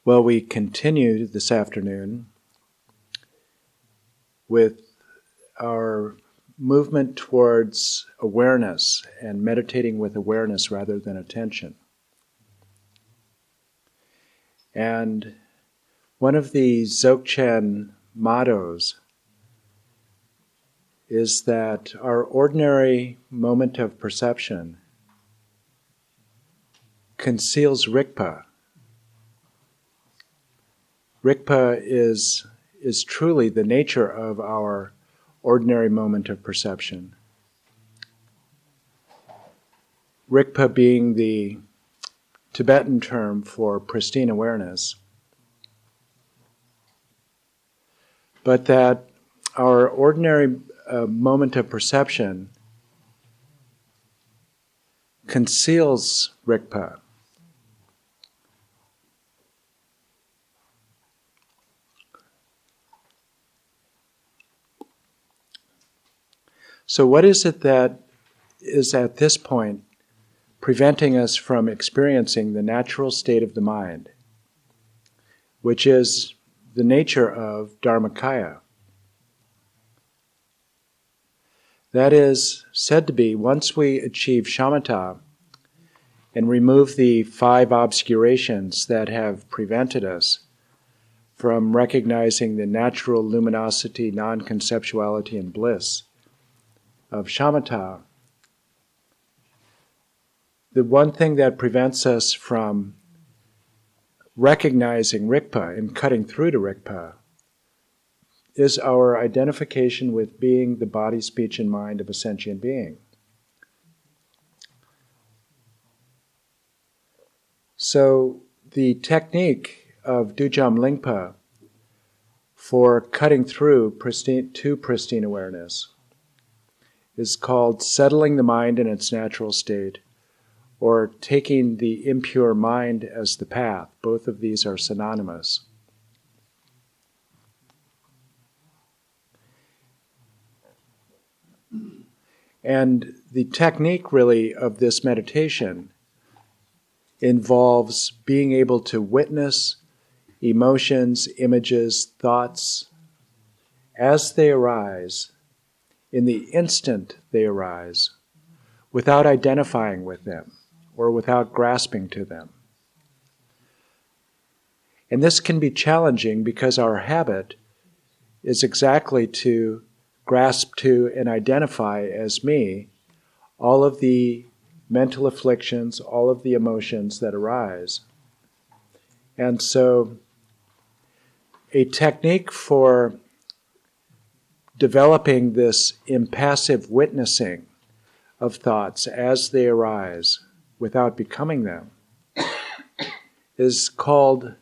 Well, we continue this afternoon with our movement towards awareness and meditating with awareness rather than attention. And one of the Dzogchen mottos is that our ordinary moment of perception conceals Rigpa. Rigpa is truly the nature of our ordinary moment of perception. Rigpa being the Tibetan term for pristine awareness, but that our ordinary moment of perception conceals Rigpa. So what is it that is at this point preventing us from experiencing the natural state of the mind, which is the nature of Dharmakaya? That is said to be, once we achieve Shamata and remove the 5 obscurations that have prevented us from recognizing the natural luminosity, non-conceptuality, and bliss of Shamata, the one thing that prevents us from recognizing Rigpa and cutting through to Rigpa is our identification with being the body, speech, and mind of a sentient being. So the technique of Dujam Lingpa for cutting through to pristine awareness is called settling the mind in its natural state, or taking the impure mind as the path. Both of these are synonymous. And the technique really of this meditation involves being able to witness emotions, images, thoughts as they arise, in the instant they arise, without identifying with them or without grasping to them. And this can be challenging because our habit is exactly to grasp to and identify as me all of the mental afflictions, all of the emotions that arise. And so a technique for developing this impassive witnessing of thoughts as they arise without becoming them is called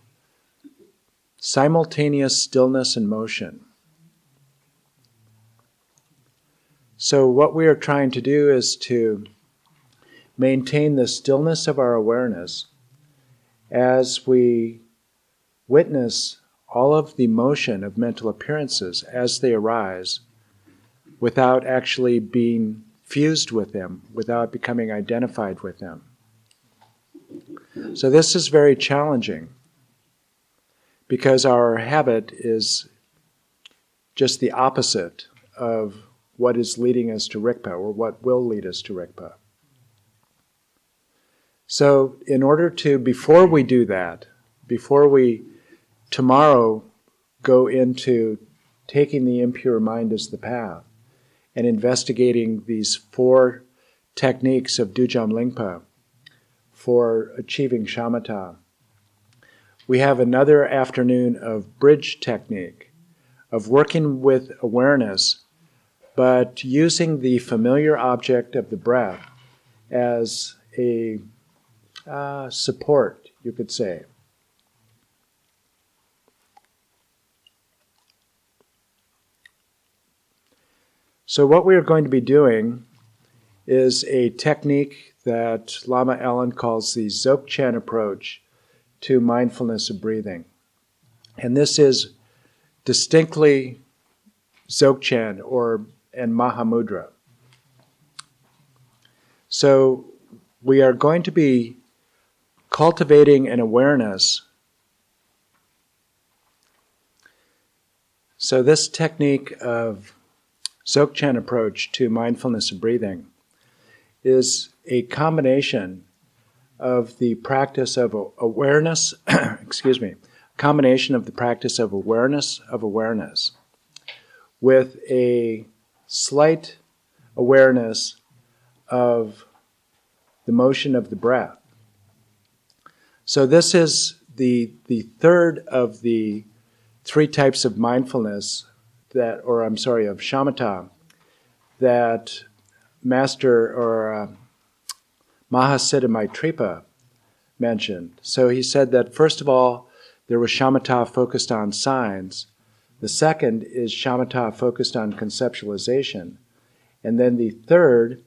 simultaneous stillness and motion. So what we are trying to do is to maintain the stillness of our awareness as we witness all of the motion of mental appearances as they arise without actually being fused with them, without becoming identified with them. So this is very challenging because our habit is just the opposite of what is leading us to Rigpa, or what will lead us to Rigpa. So in order to, before we do that, before we tomorrow go into taking the impure mind as the path and investigating these 4 techniques of Dujam Lingpa for achieving Shamata, we have another afternoon of bridge technique, of working with awareness, but using the familiar object of the breath as a support, you could say. So what we are going to be doing is a technique that Lama Allen calls the Dzogchen approach to mindfulness of breathing. And this is distinctly Dzogchen and Mahamudra. So we are going to be cultivating an awareness So this technique of Dzogchen approach to mindfulness of breathing is a combination of the practice of awareness, combination of the practice of awareness with a slight awareness of the motion of the breath. So this is the third of the three types of mindfulness of shamatha that Master or Mahasiddha Maitripa mentioned. So he said that first of all, there was shamatha focused on signs. The second is shamatha focused on conceptualization. And then the third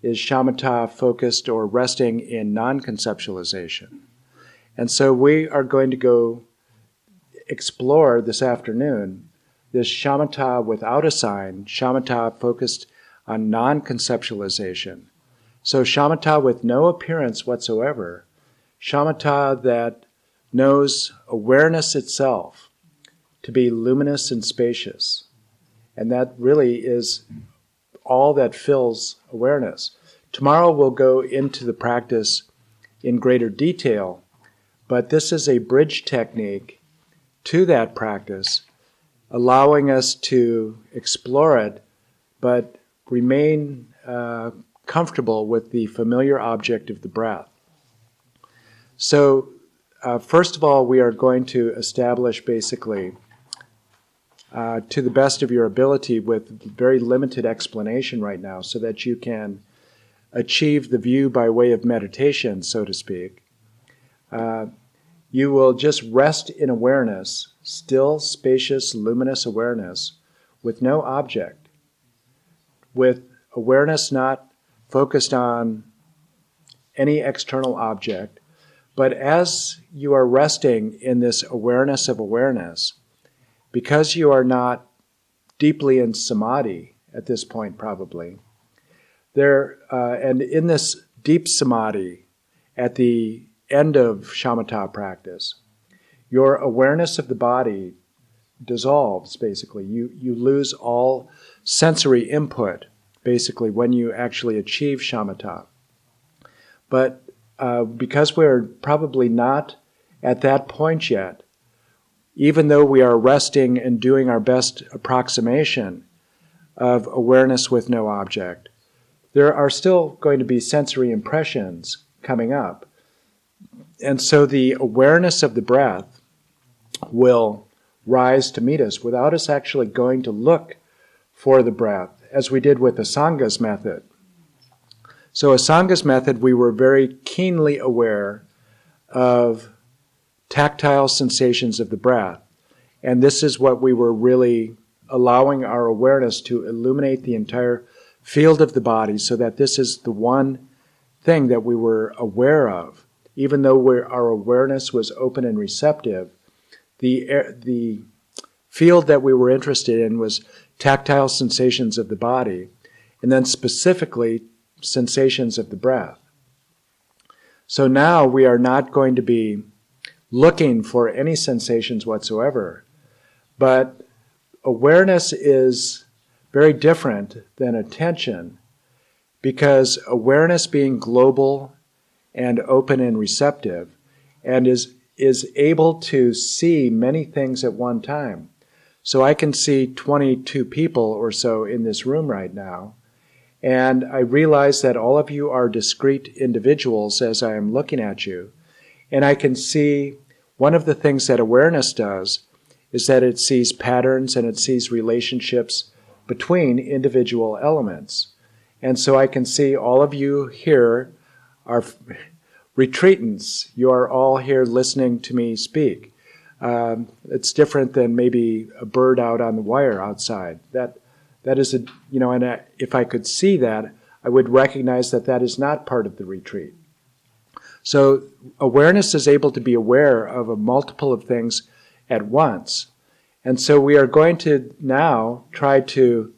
is shamatha focused or resting in non-conceptualization. And so we are going to go explore this afternoon this shamatha without a sign, shamatha focused on non-conceptualization. So shamatha with no appearance whatsoever, shamatha that knows awareness itself to be luminous and spacious. And that really is all that fills awareness. Tomorrow we'll go into the practice in greater detail, but this is a bridge technique to that practice, allowing us to explore it, but remain comfortable with the familiar object of the breath. So, first of all, we are going to establish basically, to the best of your ability, with very limited explanation right now, so that you can achieve the view by way of meditation, so to speak. You will just rest in awareness, still, spacious, luminous awareness, with no object, with awareness not focused on any external object. But as you are resting in this awareness of awareness, because you are not deeply in samadhi at this point probably, and in this deep samadhi at the end of shamatha practice, your awareness of the body dissolves basically. You lose all sensory input basically when you actually achieve shamatha. But because we're probably not at that point yet, even though we are resting and doing our best approximation of awareness with no object, there are still going to be sensory impressions coming up. And so the awareness of the breath will rise to meet us without us actually going to look for the breath, as we did with Asanga's method. So Asanga's method, we were very keenly aware of tactile sensations of the breath. And this is what we were really allowing our awareness to illuminate the entire field of the body, so that this is the one thing that we were aware of. Even though our awareness was open and receptive, the field that we were interested in was tactile sensations of the body, and then specifically sensations of the breath. So now we are not going to be looking for any sensations whatsoever, but awareness is very different than attention, because awareness being global and open and receptive, and is able to see many things at one time. So I can see 22 people or so in this room right now, and I realize that all of you are discrete individuals as I am looking at you, and I can see one of the things that awareness does is that it sees patterns and it sees relationships between individual elements. And so I can see all of you here are retreatants. You are all here listening to me speak. It's different than maybe a bird out on the wire outside. That is if I could see that, I would recognize that that is not part of the retreat. So awareness is able to be aware of a multiple of things at once. And so we are going to now try to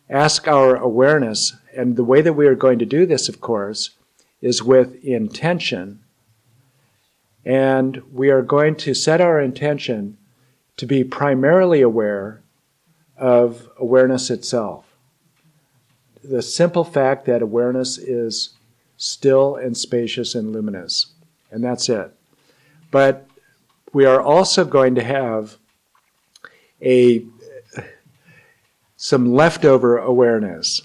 ask our awareness, and the way that we are going to do this, of course, is with intention. And we are going to set our intention to be primarily aware of awareness itself. The simple fact that awareness is still and spacious and luminous. And that's it. But we are also going to have some leftover awareness.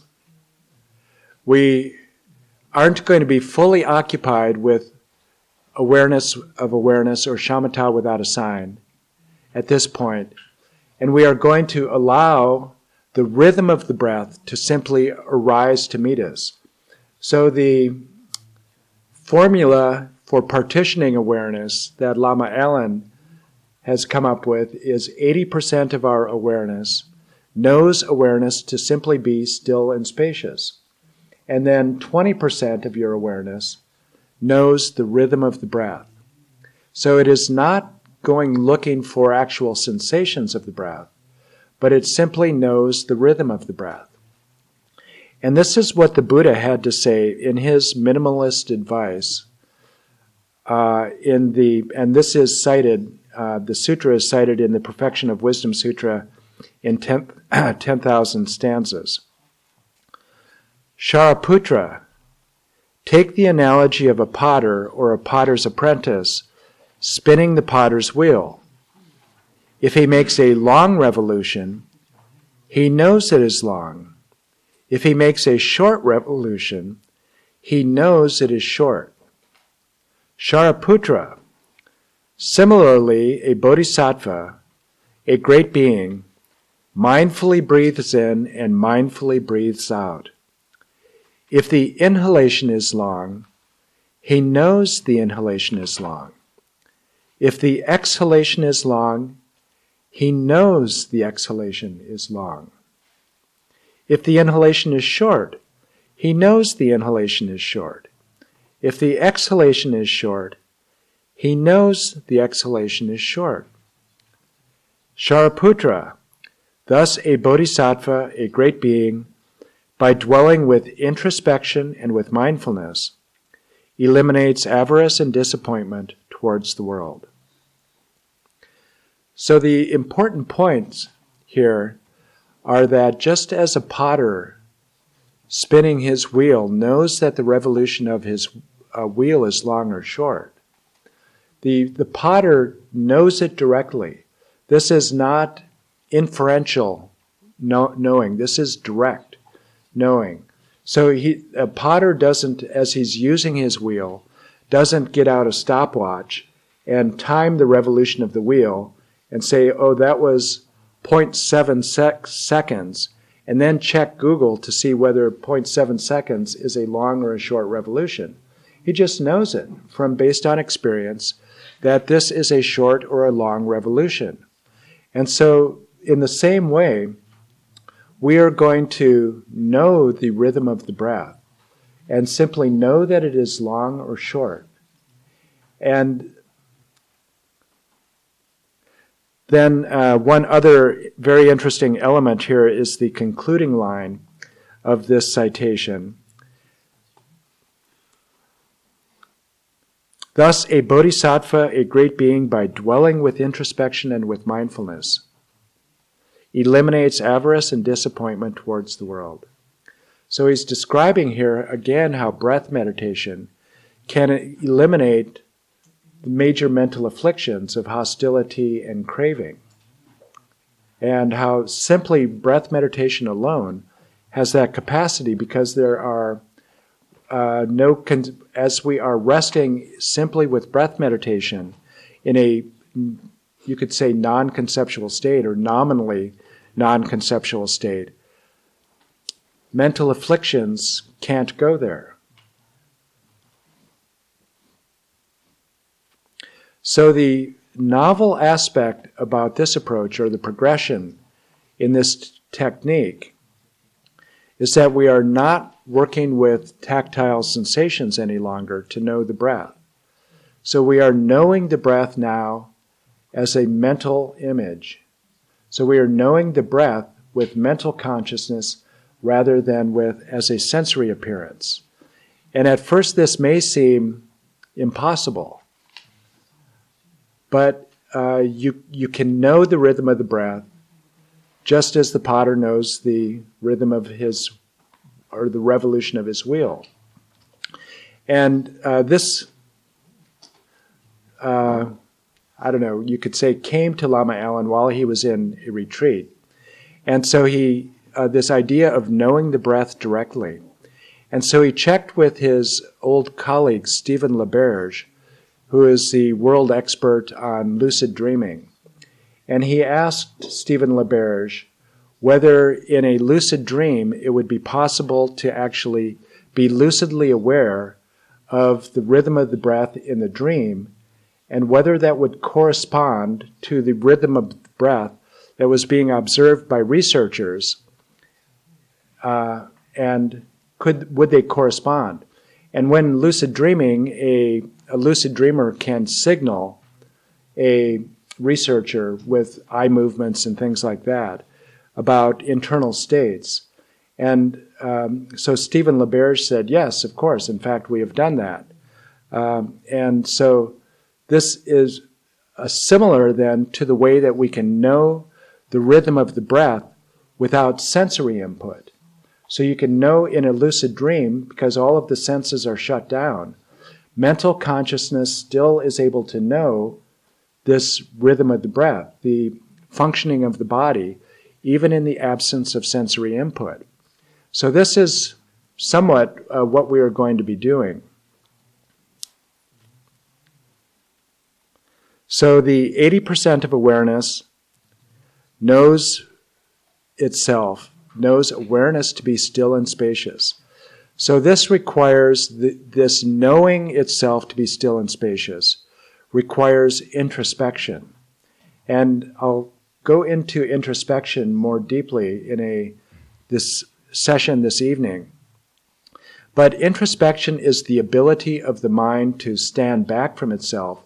We aren't going to be fully occupied with awareness of awareness, or shamatha without a sign, at this point. And we are going to allow the rhythm of the breath to simply arise to meet us. So the formula for partitioning awareness that Lama Allen has come up with is 80% of our awareness knows awareness to simply be still and spacious. And then 20% of your awareness knows the rhythm of the breath. So it is not going looking for actual sensations of the breath, but it simply knows the rhythm of the breath. And this is what the Buddha had to say in his minimalist advice. And this is cited, the sutra is cited in the Perfection of Wisdom Sutra in 10,000 stanzas. Shariputra, take the analogy of a potter or a potter's apprentice spinning the potter's wheel. If he makes a long revolution, he knows it is long. If he makes a short revolution, he knows it is short. Shariputra, similarly, a bodhisattva, a great being, mindfully breathes in and mindfully breathes out. If the inhalation is long, he knows the inhalation is long. If the exhalation is long, he knows the exhalation is long. If the inhalation is short, he knows the inhalation is short. If the exhalation is short, he knows the exhalation is short. Shariputra, thus a bodhisattva, a great being, by dwelling with introspection and with mindfulness, eliminates avarice and disappointment towards the world. So the important points here are that just as a potter spinning his wheel knows that the revolution of his wheel is long or short, the potter knows it directly. This is not inferential knowing. This is direct knowing. So a potter doesn't, as he's using his wheel, doesn't get out a stopwatch and time the revolution of the wheel and say, oh, that was 0.7 seconds, and then check Google to see whether 0.7 seconds is a long or a short revolution. He just knows it from based on experience that this is a short or a long revolution. And so in the same way, we are going to know the rhythm of the breath and simply know that it is long or short. And then one other very interesting element here is the concluding line of this citation. Thus, a bodhisattva, a great being, by dwelling with introspection and with mindfulness, eliminates avarice and disappointment towards the world. So he's describing here again how breath meditation can eliminate the major mental afflictions of hostility and craving, and how simply breath meditation alone has that capacity, because there are as we are resting simply with breath meditation in a, you could say, non-conceptual state or nominally non-conceptual state, mental afflictions can't go there. So the novel aspect about this approach, or the progression in this technique, is that we are not working with tactile sensations any longer to know the breath. So we are knowing the breath now as a mental image. So we are knowing the breath with mental consciousness rather than as a sensory appearance. And at first this may seem impossible, but you can know the rhythm of the breath just as the potter knows the rhythm of or the revolution of his wheel. And this, I don't know, you could say came to Lama Allen while he was in a retreat. And so this idea of knowing the breath directly. And so he checked with his old colleague, Stephen LaBerge, who is the world expert on lucid dreaming. And he asked Stephen LaBerge whether in a lucid dream it would be possible to actually be lucidly aware of the rhythm of the breath in the dream, and whether that would correspond to the rhythm of the breath that was being observed by researchers, and would they correspond? And when lucid dreaming, a lucid dreamer can signal a researcher with eye movements and things like that about internal states. And so Stephen LaBerge said, yes, of course, in fact, we have done that. And so this is similar then to the way that we can know the rhythm of the breath without sensory input. So you can know in a lucid dream, because all of the senses are shut down, mental consciousness still is able to know this rhythm of the breath, the functioning of the body, even in the absence of sensory input. So this is somewhat what we are going to be doing. So the 80% of awareness knows itself, knows awareness to be still and spacious. So this requires, this knowing itself to be still and spacious, requires introspection. And I'll go into introspection more deeply in this session this evening. But introspection is the ability of the mind to stand back from itself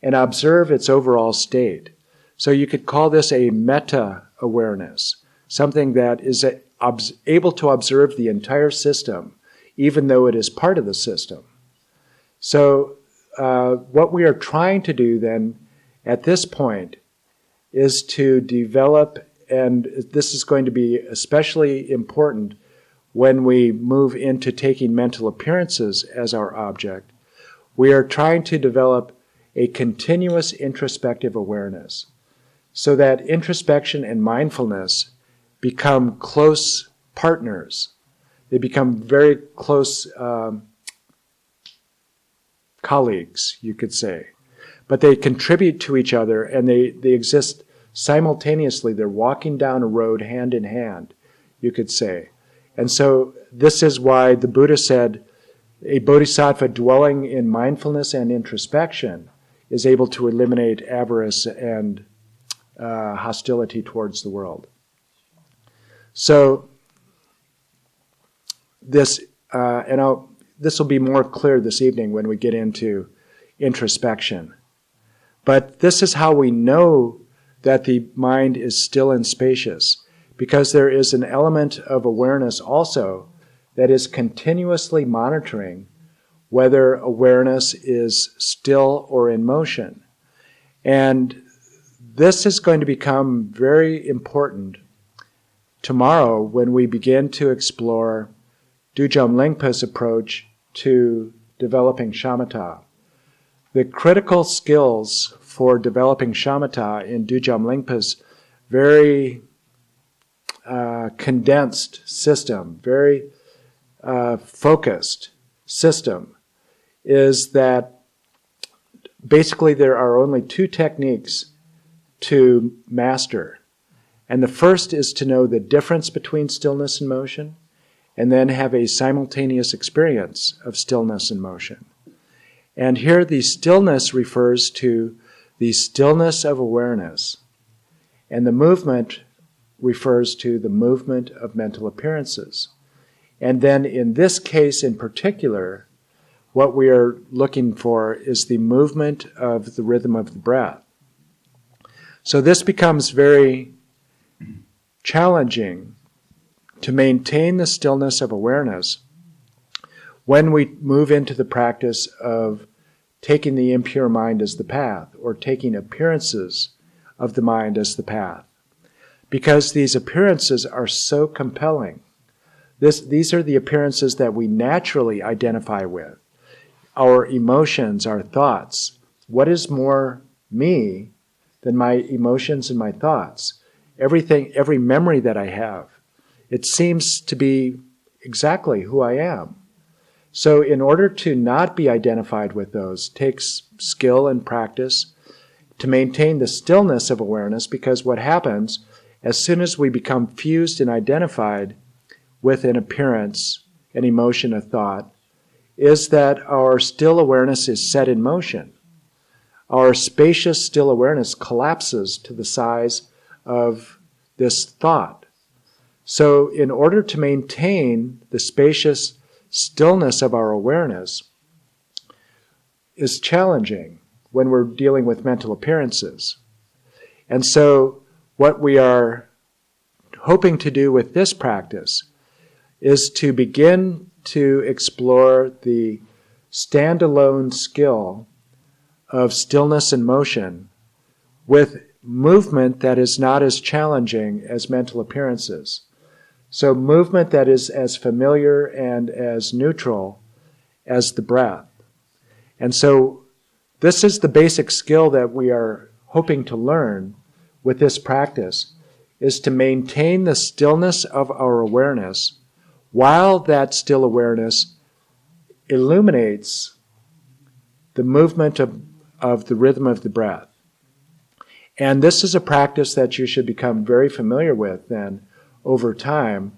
and observe its overall state. So you could call this a meta-awareness, something that is able to observe the entire system, even though it is part of the system. So what we are trying to do then at this point is to develop, and this is going to be especially important when we move into taking mental appearances as our object, we are trying to develop a continuous introspective awareness so that introspection and mindfulness become close partners. They become very close colleagues, you could say. But they contribute to each other, and they exist simultaneously. They're walking down a road hand in hand, you could say. And so this is why the Buddha said a bodhisattva dwelling in mindfulness and introspection is able to eliminate avarice and hostility towards the world. So this, this will be more clear this evening when we get into introspection. But this is how we know that the mind is still and spacious, because there is an element of awareness also that is continuously monitoring whether awareness is still or in motion. And this is going to become very important tomorrow when we begin to explore Dujam Lingpa's approach to developing shamatha. The critical skills for developing shamatha in Dujam Lingpa's very condensed system, very focused system, is that basically there are only two techniques to master. And the first is to know the difference between stillness and motion, and then have a simultaneous experience of stillness and motion. And here the stillness refers to the stillness of awareness, and the movement refers to the movement of mental appearances. And then in this case in particular, what we are looking for is the movement of the rhythm of the breath. So this becomes very challenging to maintain the stillness of awareness when we move into the practice of taking the impure mind as the path, or taking appearances of the mind as the path. because these appearances are so compelling. These are the appearances that we naturally identify with. Our emotions, our thoughts. What is more me than my emotions and my thoughts? Everything, every memory that I have, it seems to be exactly who I am. So in order to not be identified with those takes skill and practice to maintain the stillness of awareness, because what happens as soon as we become fused and identified with an appearance, an emotion, a thought, is that our still awareness is set in motion. Our spacious still awareness collapses to the size of this thought. So in order to maintain the spacious stillness of our awareness is challenging when we're dealing with mental appearances. And so what we are hoping to do with this practice is to begin to explore the standalone skill of stillness and motion with movement that is not as challenging as mental appearances. So movement that is as familiar and as neutral as the breath. And so this is the basic skill that we are hoping to learn with this practice, is to maintain the stillness of our awareness while that still awareness illuminates the movement of the rhythm of the breath. And this is a practice that you should become very familiar with then over time,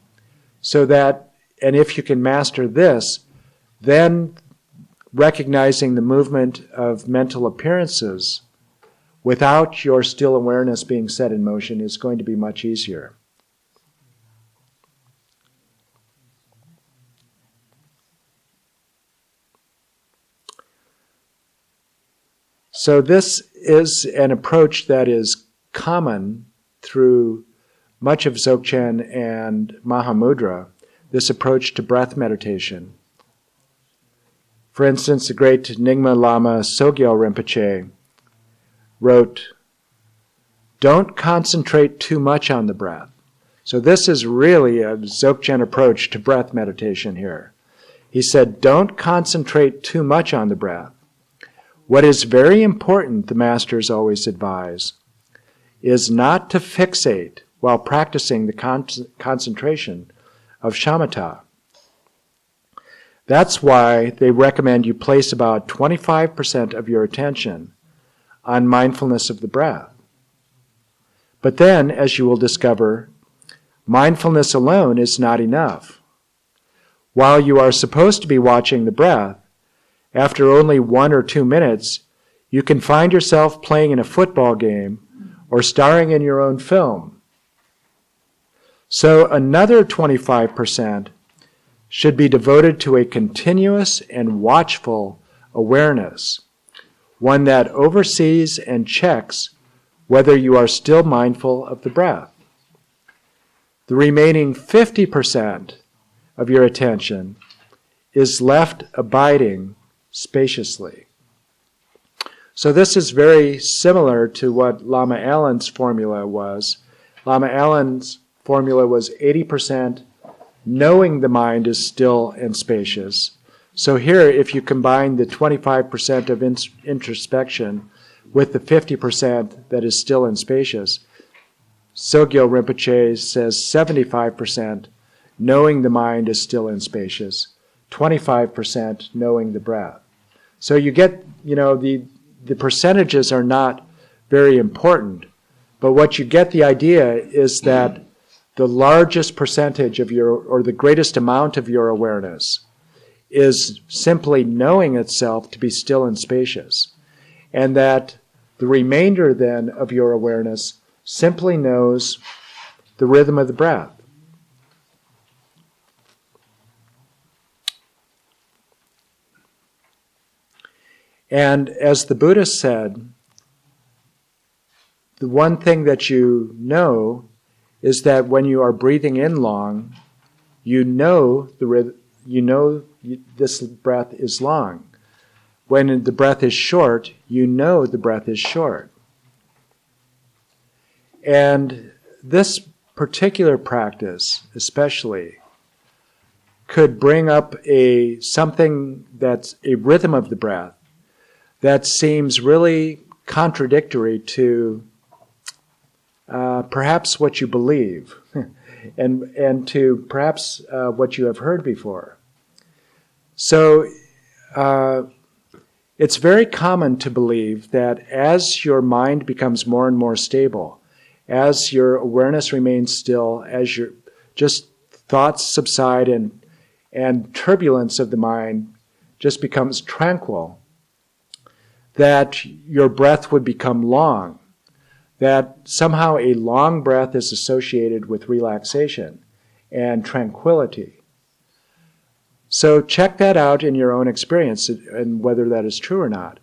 so that, and if you can master this, then recognizing the movement of mental appearances without your still awareness being set in motion is going to be much easier. So this is an approach that is common through much of Dzogchen and Mahamudra, this approach to breath meditation. For instance, the great Nyingma Lama Sogyal Rinpoche wrote, "Don't concentrate too much on the breath." So this is really a Dzogchen approach to breath meditation here. He said, don't concentrate too much on the breath. What is very important, the masters always advise, is not to fixate while practicing the concentration of Shamata. That's why they recommend you place about 25% of your attention on mindfulness of the breath. But then, as you will discover, mindfulness alone is not enough. While you are supposed to be watching the breath, after only 1 or 2 minutes, you can find yourself playing in a football game or starring in your own film. So another 25% should be devoted to a continuous and watchful awareness, one that oversees and checks whether you are still mindful of the breath. The remaining 50% of your attention is left abiding spaciously. So this is very similar to what Lama Allen's formula was. Lama Allen's formula was 80% knowing the mind is still and spacious. So here, if you combine the 25% of introspection with the 50% that is still and spacious, Sogyal Rinpoche says 75% knowing the mind is still and spacious, 25% knowing the breath. So you get, the percentages are not very important, but what you get the idea is that the largest percentage of or the greatest amount of your awareness is simply knowing itself to be still and spacious, and that the remainder then of your awareness simply knows the rhythm of the breath. And as the Buddha said, the one thing that you know is that when you are breathing in long, you know this breath is long. When the breath is short, you know the breath is short. And this particular practice, especially, could bring up something that's a rhythm of the breath that seems really contradictory to perhaps what you believe and to perhaps what you have heard before. So it's very common to believe that as your mind becomes more and more stable, as your awareness remains still, as your just thoughts subside and turbulence of the mind just becomes tranquil, that your breath would become long, that somehow a long breath is associated with relaxation and tranquility. So check that out in your own experience and whether that is true or not.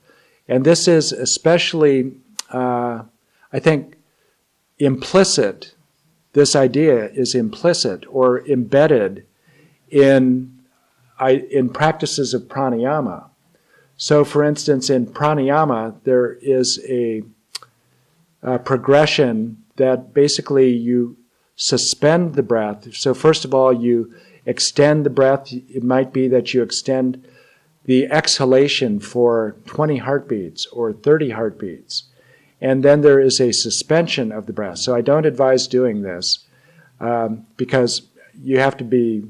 And this is especially, I think, implicit. This idea is implicit or embedded in practices of pranayama. So, for instance, in pranayama, there is a progression that basically you suspend the breath. So, first of all, you extend the breath. It might be that you extend the exhalation for 20 heartbeats or 30 heartbeats. And then there is a suspension of the breath. So I don't advise doing this because you have to be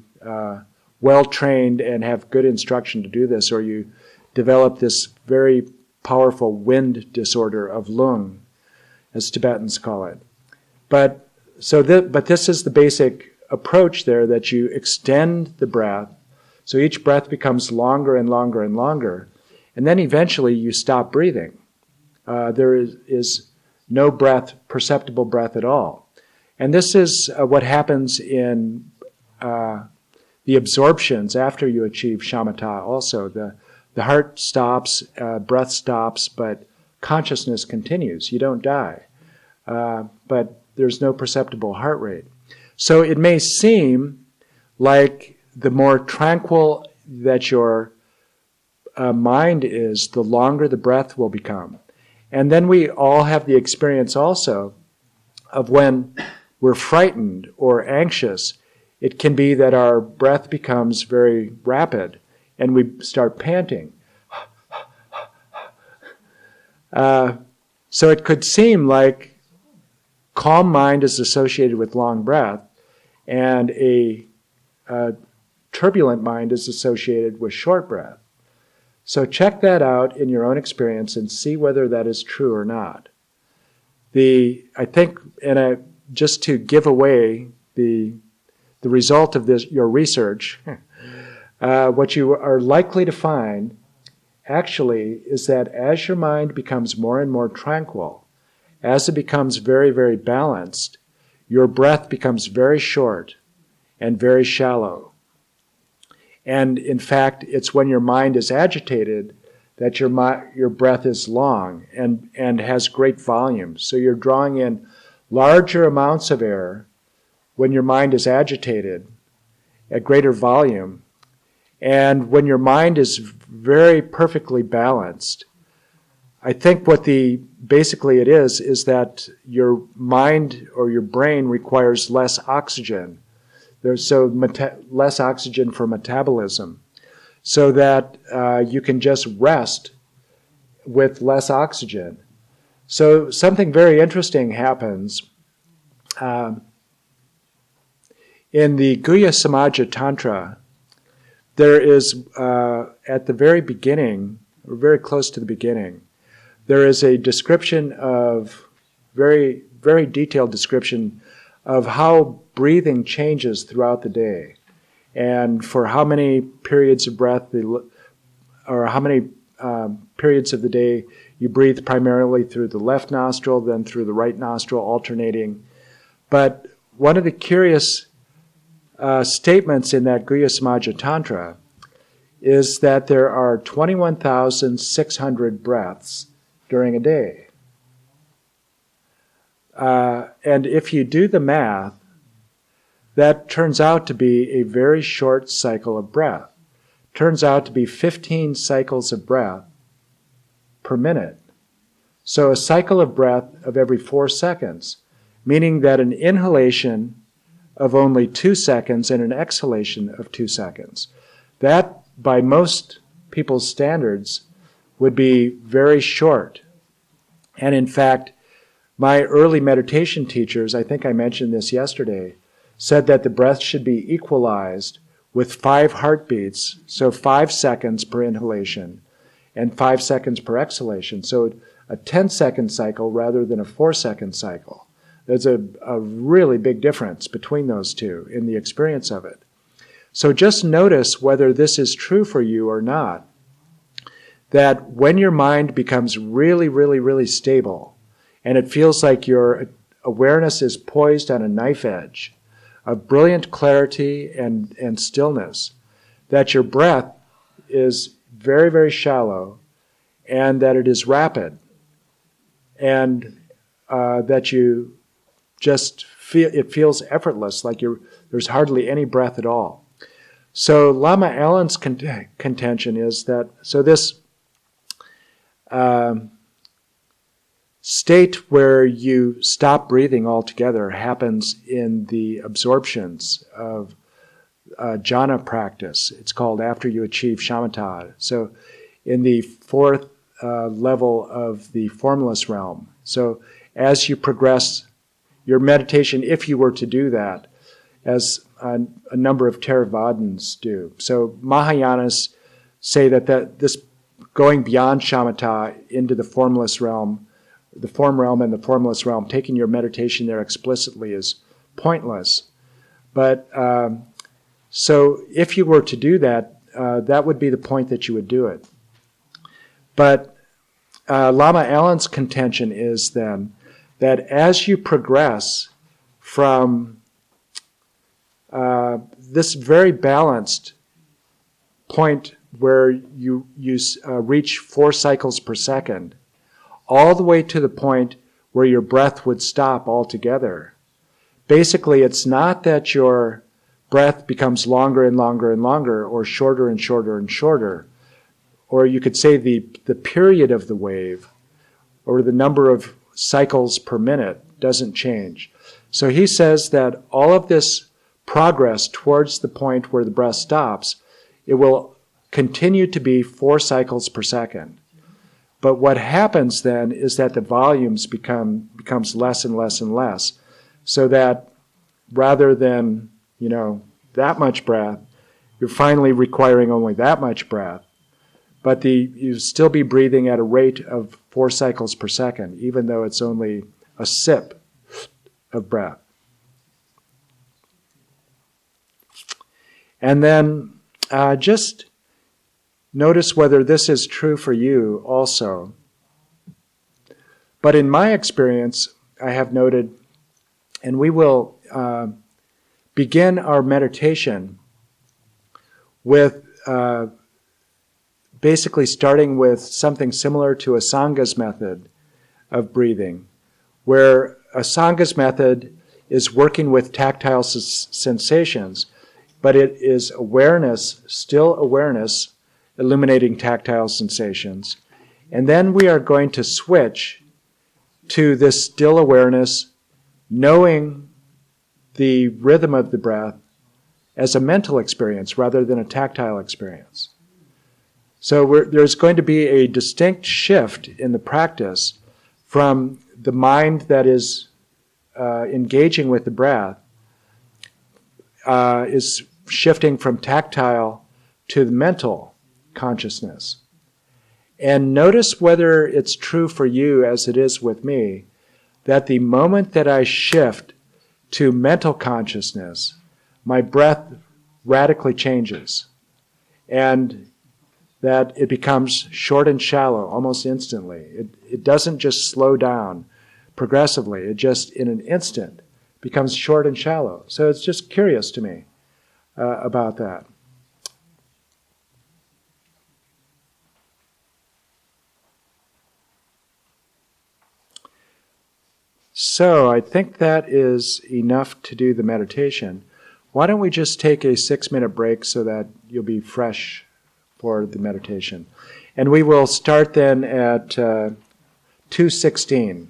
well-trained and have good instruction to do this, or you develop this very powerful wind disorder of lung, as Tibetans call it. But this is the basic approach there, that you extend the breath. So each breath becomes longer and longer and longer. And then eventually you stop breathing. There is no perceptible breath at all. And this is what happens in the absorptions after you achieve shamatha also. The heart stops, breath stops, but consciousness continues. You don't die. But there's no perceptible heart rate. So it may seem like the more tranquil that your mind is, the longer the breath will become. And then we all have the experience also of when we're frightened or anxious, it can be that our breath becomes very rapid and we start panting. So it could seem like calm mind is associated with long breath, and a turbulent mind is associated with short breath. So check that out in your own experience and see whether that is true or not. I think, just to give away the result of your research, what you are likely to find actually is that as your mind becomes more and more tranquil, as it becomes very, very balanced, your breath becomes very short and very shallow. And in fact, it's when your mind is agitated that your breath is long and has great volume. So you're drawing in larger amounts of air when your mind is agitated at greater volume. And when your mind is very perfectly balanced, I think what basically it is that your mind or your brain requires less oxygen. There's less oxygen for metabolism, so that you can just rest with less oxygen. So something very interesting happens. In the Guhya Samaja Tantra, there is, at the very beginning, or very close to the beginning, there is a description of, very, very detailed description of how breathing changes throughout the day, and for how many periods of breath, or how many periods of the day you breathe primarily through the left nostril, then through the right nostril, alternating. But one of the curious statements in that Guhya Samaja Tantra is that there are 21,600 breaths during a day. And if you do the math, that turns out to be a very short cycle of breath. Turns out to be 15 cycles of breath per minute. So a cycle of breath of every 4 seconds. meaning that an inhalation of only 2 seconds and an exhalation of 2 seconds. That, by most people's standards, would be very short. And in fact, my early meditation teachers, I think I mentioned this yesterday, said that the breath should be equalized with 5 heartbeats, so 5 seconds per inhalation and 5 seconds per exhalation. So a 10-second cycle rather than a 4-second cycle. There's a really big difference between those two in the experience of it. So just notice whether this is true for you or not, that when your mind becomes really, really, really stable, and it feels like your awareness is poised on a knife edge of brilliant clarity and stillness, that your breath is very, very shallow, and that it is rapid, and that you just feel, it feels effortless, like there's hardly any breath at all. So Lama Allen's contention is that, so this state where you stop breathing altogether happens in the absorptions of jhana practice. It's called after you achieve shamatha. So in the 4th level of the formless realm. So as you progress your meditation, if you were to do that, as a number of Theravadins do. So Mahayanas say that this going beyond shamatha into the formless realm, the form realm and the formless realm, taking your meditation there explicitly is pointless. But so if you were to do that, that would be the point that you would do it. But Lama Allen's contention is then that as you progress from this very balanced point where you reach 4 cycles per second, all the way to the point where your breath would stop altogether. Basically, it's not that your breath becomes longer and longer and longer, or shorter and shorter and shorter, or you could say the period of the wave, or the number of cycles per minute doesn't change. So he says that all of this progress towards the point where the breath stops, it will continue to be 4 cycles per second. But what happens then is that the volumes becomes less and less and less, so that rather than, that much breath, you're finally requiring only that much breath, but you still be breathing at a rate of 4 cycles per second, even though it's only a sip of breath. And then just notice whether this is true for you also. But in my experience, I have noted, and we will begin our meditation with basically starting with something similar to Asanga's method of breathing, where Asanga's method is working with tactile sensations, but it is awareness, still awareness, illuminating tactile sensations. And then we are going to switch to this still awareness, knowing the rhythm of the breath as a mental experience rather than a tactile experience. So there's going to be a distinct shift in the practice from the mind that is engaging with the breath, is shifting from tactile to the mental consciousness. And notice whether it's true for you, as it is with me, that the moment that I shift to mental consciousness, my breath radically changes, and that it becomes short and shallow almost instantly. It doesn't just slow down progressively, it just in an instant becomes short and shallow. So it's just curious to me about that. So I think that is enough to do the meditation. Why don't we just take a 6-minute break so that you'll be fresh for the meditation. And we will start then at 2:16.